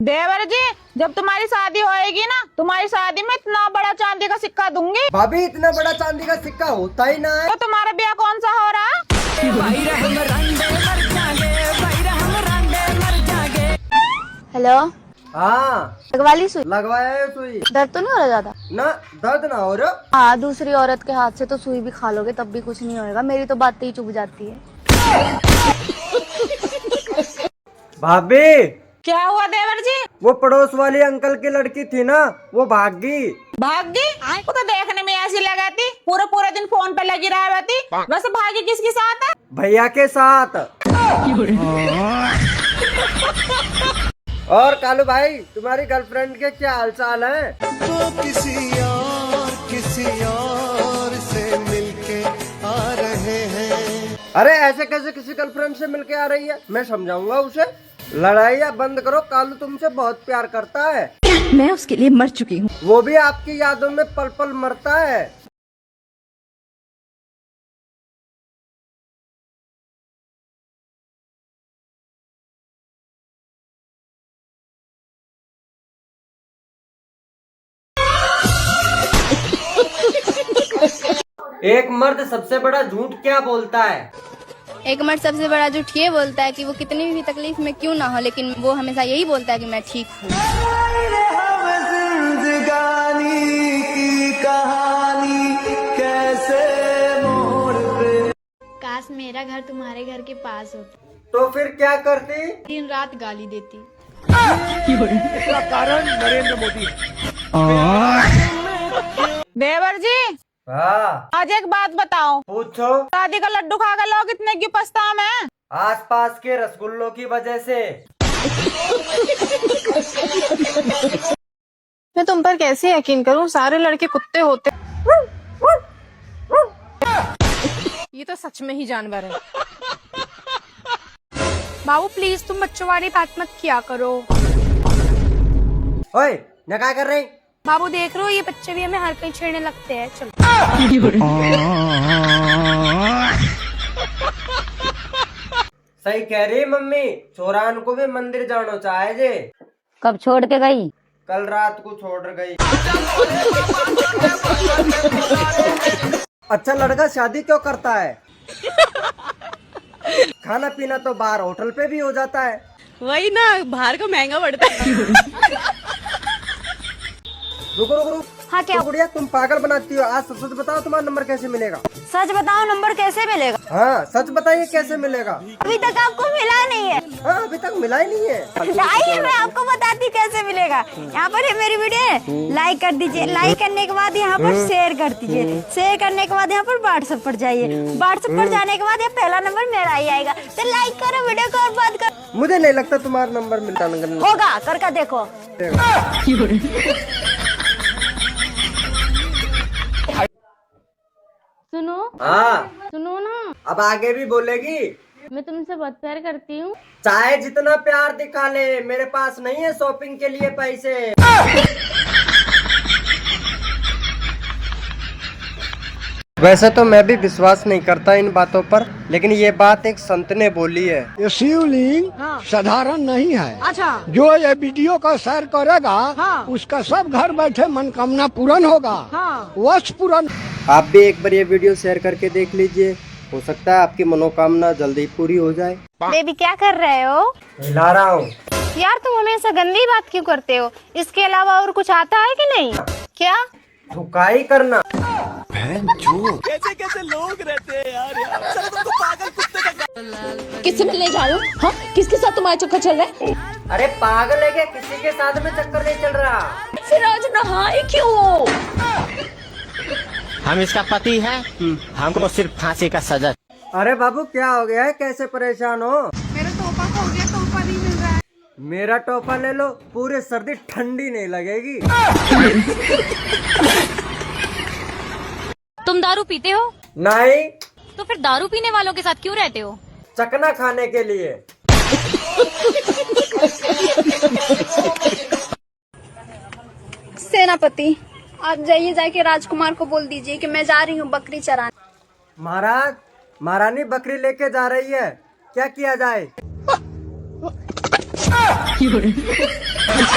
देवर जी, जब तुम्हारी शादी होएगी ना, तुम्हारी शादी में इतना बड़ा चांदी का सिक्का दूंगी। भाभी इतना बड़ा चांदी का सिक्का होता ही ना है। तो तुम्हारा ब्याह कौन सा हो रहा? हेलो, हाँ लगवा ली सुई? लगवाया है सुई। दर्द तो नहीं हो रहा ज्यादा? ना दर्द ना हो रहा। हाँ, दूसरी औरत के हाथ से तो सुई भी खा लोगे तब भी कुछ नहीं होएगा। मेरी तो बातें ही चुभ जाती है। भाभी क्या हुआ देवर जी? वो पड़ोस वाली अंकल की लड़की थी ना, वो भाग गई। भागी? वो तो देखने में ऐसी लगाती, पूरा पूरा दिन फोन पे लगी रहा रहती। वैसे भागी किसके साथ है? भैया के साथ। और कालू भाई, तुम्हारी गर्लफ्रेंड के क्या हालचाल है? वो किसी और से मिलके आ रहे हैं। अरे ऐसे कैसे किसी गर्लफ्रेंड से मिलके आ रही है? मैं समझाऊंगा उसे। लड़ाइयाँ बंद करो, कालू तुमसे बहुत प्यार करता है। मैं उसके लिए मर चुकी हूँ। वो भी आपकी यादों में पल पल मरता है। एक मर्द सबसे बड़ा झूठ क्या बोलता है? एक मर्द सबसे बड़ा झूठ ये बोलता है कि वो कितनी भी तकलीफ में क्यों ना हो, लेकिन वो हमेशा यही बोलता है कि मैं ठीक हूँ। जिंदगानी की कहानी कैसे मोड़ पे। काश मेरा घर तुम्हारे घर के पास होता, तो फिर क्या करती? दिन रात गाली देती। इसका कारण नरेंद्र मोदी है। देवर जी, हाँ आज एक बात बताओ। पूछो। शादी का लड्डू खाकर लोग इतने क्यों पछताए हैं? आसपास के रसगुल्लों की वजह से। मैं तुम पर कैसे यकीन करूँ? सारे लड़के कुत्ते होते। ये तो सच में ही जानवर है। बाबू प्लीज तुम बच्चों वाली बात मत किया करो। ओए, न क्या कर रही? बाबू देख रहे हो, ये बच्चे भी हमें हर कहीं छेड़ने लगते हैं। चलो। सही कह रही मम्मी, चौरान को भी मंदिर जाना चाहे जे। कब छोड़ के गई? कल रात को छोड़ गई। अच्छा लड़का शादी क्यों करता है? खाना पीना तो बाहर होटल पे भी हो जाता है। वही ना, बाहर का महंगा पड़ता है। रुको रुको रुको। हाँ क्या? तो गुड़िया तुम पागल बनाती हो। आज सच बताओ, तुम्हारा नंबर कैसे मिलेगा? सच बताओ, नंबर कैसे मिलेगा? हाँ सच बताइए, कैसे मिलेगा? अभी तक आपको मिला नहीं है। हाँ अभी तक मिला ही नहीं है। आइए मैं आपको बताती कैसे मिलेगा। यहाँ पर है मेरी वीडियो, लाइक कर दीजिए। लाइक करने के बाद यहाँ पर शेयर कर दीजिए। शेयर करने के बाद यहाँ पर व्हाट्सएप पर जाइए। व्हाट्सएप पर जाने के बाद यहाँ पहला नंबर मेरा ही आएगा। तो लाइक करो वीडियो को और बात करो। मुझे नहीं लगता तुम्हारा नंबर मिलता होगा, करके देखो। सुनो हाँ सुनो ना, अब आगे भी बोलेगी। मैं तुमसे बहुत प्यार करती हूँ। चाहे जितना प्यार दिखा ले, मेरे पास नहीं है शॉपिंग के लिए पैसे। वैसे तो मैं भी विश्वास नहीं करता इन बातों पर, लेकिन ये बात एक संत ने बोली है। ये शिवलिंग साधारण नहीं है। अच्छा। जो ये वीडियो का शेयर करेगा, हाँ। उसका सब घर बैठे मनकामना पूर्ण होगा। हाँ। वश पूर्ण। आप भी एक बार ये वीडियो शेयर करके देख लीजिए, हो सकता है आपकी मनोकामना जल्दी पूरी हो जाए। बेबी क्या कर रहे हो? हिला रहा हूँ। यार तुम हमेशा गंदी बात क्यों करते हो? इसके अलावा और कुछ आता है कि नहीं? क्या? धुकाई करना। कैसे कैसे लोग रहते हैं यार, चलो तुमको पागल कुत्ते का। किससे मिलने जा रहे हो? हाँ, किसके साथ तुम्हारा चक्कर चल रहा है? अरे पागल है क्या? किसी के साथ में चक्कर नहीं चल रहा। फिर आज नहाए क्यों? हम इसका पति है, हमको सिर्फ फांसी का सजा। अरे बाबू क्या हो गया है? कैसे परेशान हो? मेरा तोहफा खो गया, तोहफा नहीं मिल रहा है। मेरा टोपा ले लो, पूरी सर्दी ठंडी नहीं लगेगी। तुम दारू पीते हो? नहीं। तो फिर दारू पीने वालों के साथ क्यों रहते हो? चकना खाने के लिए। सेनापति, आप जाइए, जाके राजकुमार को बोल दीजिए कि मैं जा रही हूँ बकरी चराने। महाराज, महारानी बकरी लेके जा रही है, क्या किया जाए? है